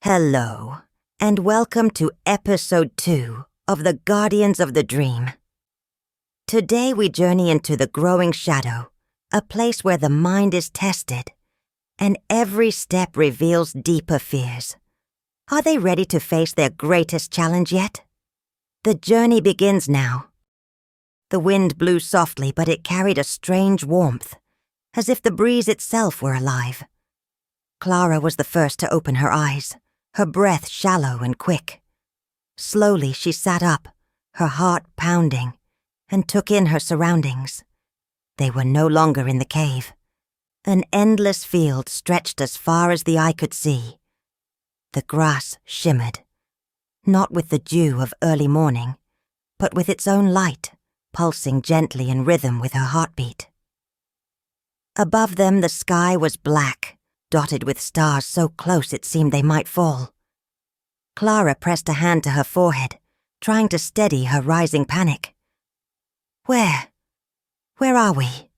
Hello, and welcome to Episode 2 of The Guardians of the Dream. Today we journey into the growing shadow, a place where the mind is tested, and every step reveals deeper fears. Are they ready to face their greatest challenge yet? The journey begins now. The wind blew softly, but it carried a strange warmth, as if the breeze itself were alive. Clara was the first to open her eyes, her breath shallow and quick. Slowly she sat up, her heart pounding, and took in her surroundings. They were no longer in the cave. An endless field stretched as far as the eye could see. The grass shimmered, not with the dew of early morning, but with its own light, pulsing gently in rhythm with her heartbeat. Above them the sky was black, dotted with stars so close it seemed they might fall. Clara pressed a hand to her forehead, trying to steady her rising panic. Where are we?"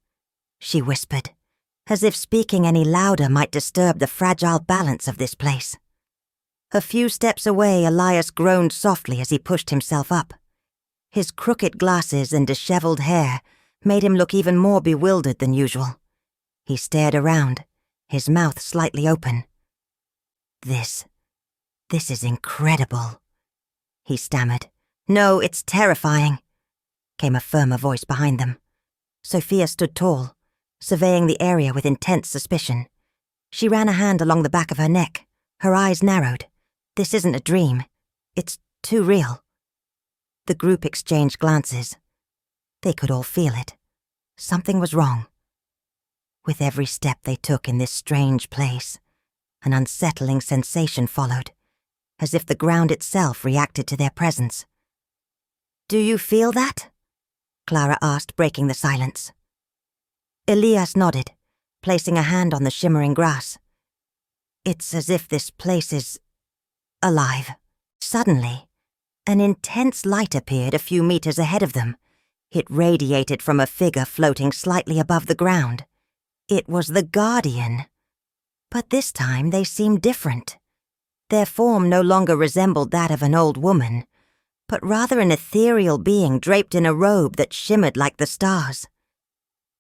she whispered, as if speaking any louder might disturb the fragile balance of this place. A few steps away, Elias groaned softly as he pushed himself up. His crooked glasses and disheveled hair made him look even more bewildered than usual. He stared around, his mouth slightly open. This is incredible," he stammered. "No, it's terrifying," came a firmer voice behind them. Sophia stood tall, surveying the area with intense suspicion. She ran a hand along the back of her neck, her eyes narrowed. This isn't a dream. It's too real. The group exchanged glances. They could all feel it. Something was wrong. With every step they took in this strange place, an unsettling sensation followed, as if the ground itself reacted to their presence. "Do you feel that?" Clara asked, breaking the silence. Elias nodded, placing a hand on the shimmering grass. "It's as if this place is alive." Suddenly, an intense light appeared a few meters ahead of them. It radiated from a figure floating slightly above the ground. It was the Guardian. But this time they seemed different. Their form no longer resembled that of an old woman, but rather an ethereal being draped in a robe that shimmered like the stars.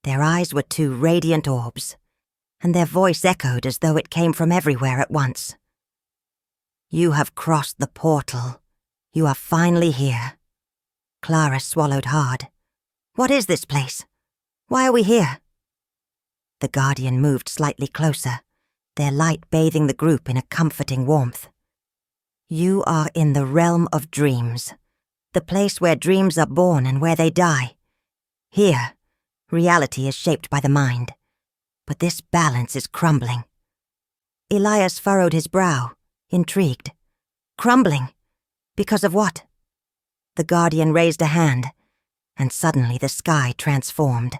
Their eyes were two radiant orbs, and their voice echoed as though it came from everywhere at once. "You have crossed the portal. You are finally here." Clara swallowed hard. "What is this place? Why are we here?" The Guardian moved slightly closer, their light bathing the group in a comforting warmth. "You are in the realm of dreams, the place where dreams are born and where they die. Here, reality is shaped by the mind, but this balance is crumbling." Elias furrowed his brow, intrigued. "Crumbling? Because of what?" The Guardian raised a hand, and suddenly the sky transformed.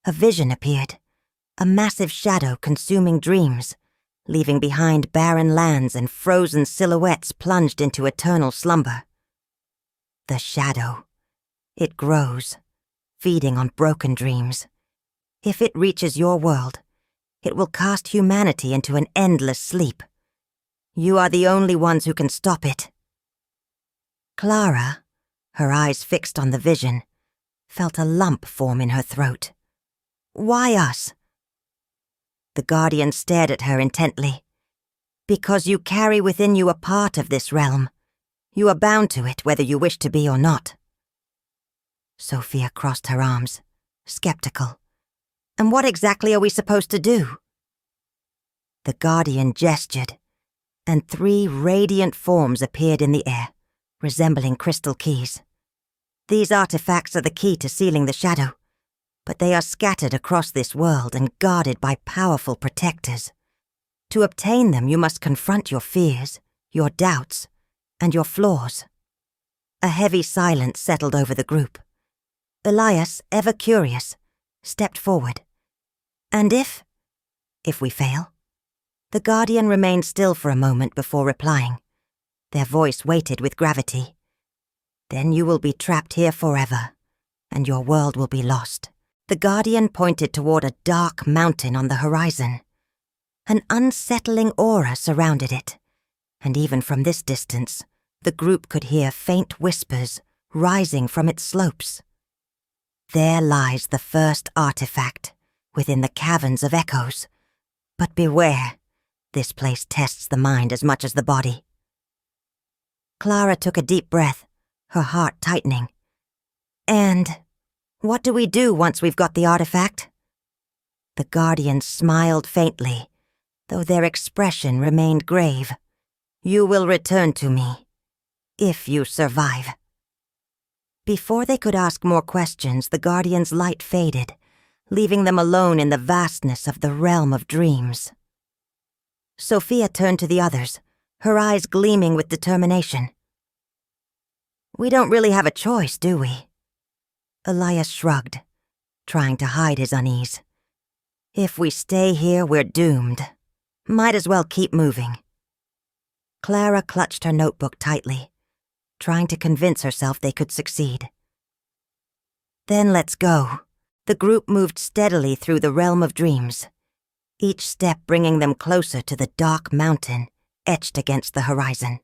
A vision appeared, a massive shadow consuming dreams, leaving behind barren lands and frozen silhouettes plunged into eternal slumber. The shadow. It grows, feeding on broken dreams. If it reaches your world, it will cast humanity into an endless sleep. You are the only ones who can stop it. Clara, her eyes fixed on the vision, felt a lump form in her throat. "Why us?" The Guardian stared at her intently. "Because you carry within you a part of this realm. You are bound to it, whether you wish to be or not." Sophia crossed her arms, skeptical. "And what exactly are we supposed to do?" The Guardian gestured, and 3 radiant forms appeared in the air, resembling crystal keys. "These artifacts are the key to sealing the shadow, but they are scattered across this world and guarded by powerful protectors. To obtain them, you must confront your fears, your doubts, and your flaws." A heavy silence settled over the group. Elias, ever curious, stepped forward. "And if we fail?" The Guardian remained still for a moment before replying. Their voice weighted with gravity. "Then you will be trapped here forever, and your world will be lost." The Guardian pointed toward a dark mountain on the horizon. An unsettling aura surrounded it, and even from this distance, the group could hear faint whispers rising from its slopes. There lies the first artifact within the Caverns of Echoes. But beware, this place tests the mind as much as the body. Clara took a deep breath, her heart tightening. And what do we do once we've got the artifact? The guardians smiled faintly, though their expression remained grave. You will return to me, if you survive. Before they could ask more questions, the guardians' light faded, leaving them alone in the vastness of the realm of dreams. Sophia turned to the others, her eyes gleaming with determination. We don't really have a choice, do we? Elias shrugged, trying to hide his unease. If we stay here, we're doomed. Might as well keep moving. Clara clutched her notebook tightly, trying to convince herself they could succeed. Then let's go. The group moved steadily through the realm of dreams, each step bringing them closer to the dark mountain etched against the horizon.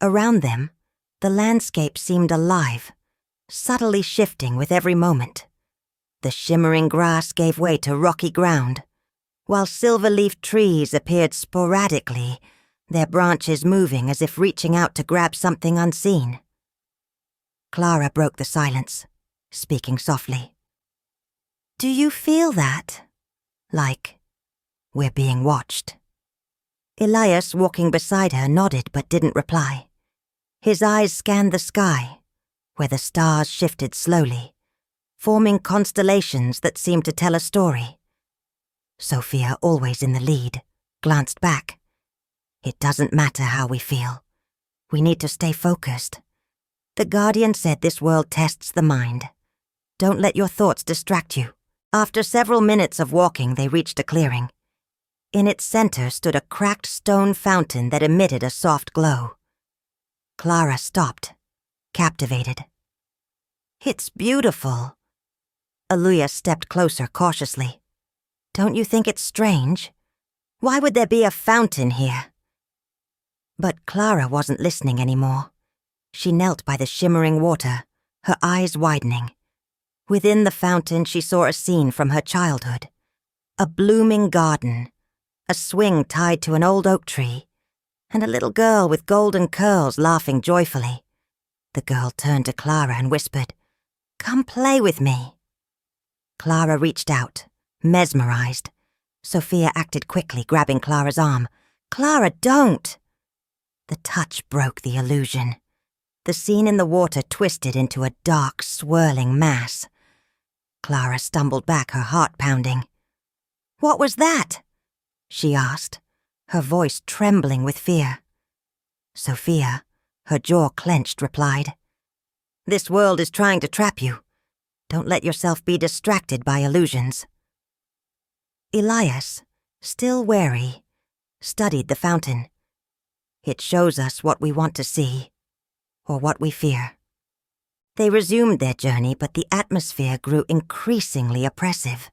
Around them, the landscape seemed alive, subtly shifting with every moment. The shimmering grass gave way to rocky ground, while silver-leafed trees appeared sporadically, their branches moving as if reaching out to grab something unseen. Clara broke the silence, speaking softly. Do you feel that? Like we're being watched? Elias, walking beside her, nodded but didn't reply. His eyes scanned the sky, where the stars shifted slowly, forming constellations that seemed to tell a story. Sophia, always in the lead, glanced back. It doesn't matter how we feel. We need to stay focused. The Guardian said this world tests the mind. Don't let your thoughts distract you. After several minutes of walking, they reached a clearing. In its center stood a cracked stone fountain that emitted a soft glow. Clara stopped, captivated. It's beautiful. Aluya stepped closer cautiously. Don't you think it's strange? Why would there be a fountain here? But Clara wasn't listening anymore. She knelt by the shimmering water, her eyes widening. Within the fountain, she saw a scene from her childhood. A blooming garden, a swing tied to an old oak tree, and a little girl with golden curls laughing joyfully. The girl turned to Clara and whispered, "Come play with me." Clara reached out, mesmerized. Sophia acted quickly, grabbing Clara's arm. "Clara, don't!" The touch broke the illusion. The scene in the water twisted into a dark, swirling mass. Clara stumbled back, her heart pounding. "What was that?" she asked, her voice trembling with fear. Sophia, her jaw clenched, replied, "This world is trying to trap you. Don't let yourself be distracted by illusions." Elias, still wary, studied the fountain. It shows us what we want to see, or what we fear. They resumed their journey, but the atmosphere grew increasingly oppressive.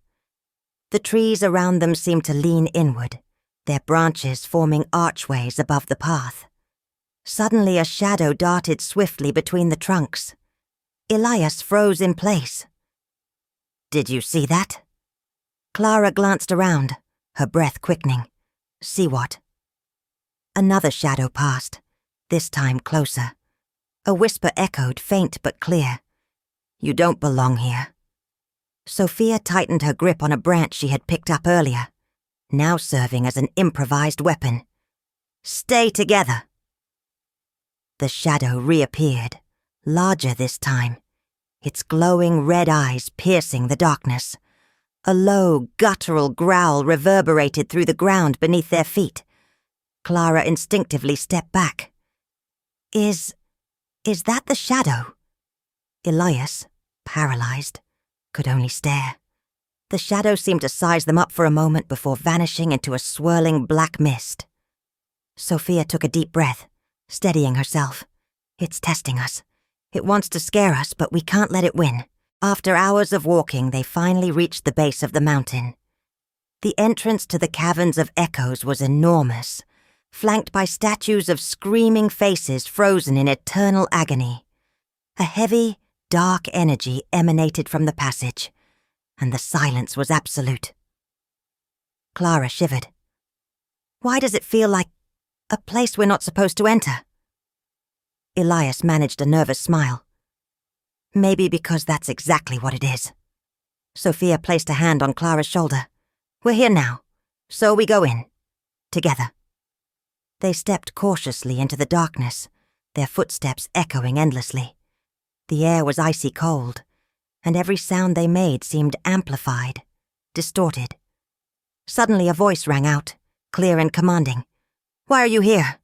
The trees around them seemed to lean inward, their branches forming archways above the path. Suddenly a shadow darted swiftly between the trunks. Elias froze in place. "Did you see that?" Clara glanced around, her breath quickening. "See what?" Another shadow passed, this time closer. A whisper echoed, faint but clear. "You don't belong here." Sophia tightened her grip on a branch she had picked up earlier, now serving as an improvised weapon. "Stay together." The shadow reappeared, larger this time, its glowing red eyes piercing the darkness. A low, guttural growl reverberated through the ground beneath their feet. Clara instinctively stepped back. Is that the shadow? Elias, paralyzed, could only stare. The shadow seemed to size them up for a moment before vanishing into a swirling black mist. Sophia took a deep breath, steadying herself. It's testing us. It wants to scare us, but we can't let it win. After hours of walking, they finally reached the base of the mountain. The entrance to the Caverns of Echoes was enormous, flanked by statues of screaming faces frozen in eternal agony. A heavy, dark energy emanated from the passage, and the silence was absolute. Clara shivered. Why does it feel like a place we're not supposed to enter? Elias managed a nervous smile. Maybe because that's exactly what it is. Sophia placed a hand on Clara's shoulder. We're here now, so we go in. Together. They stepped cautiously into the darkness, their footsteps echoing endlessly. The air was icy cold, and every sound they made seemed amplified, distorted. Suddenly a voice rang out, clear and commanding. Why are you here?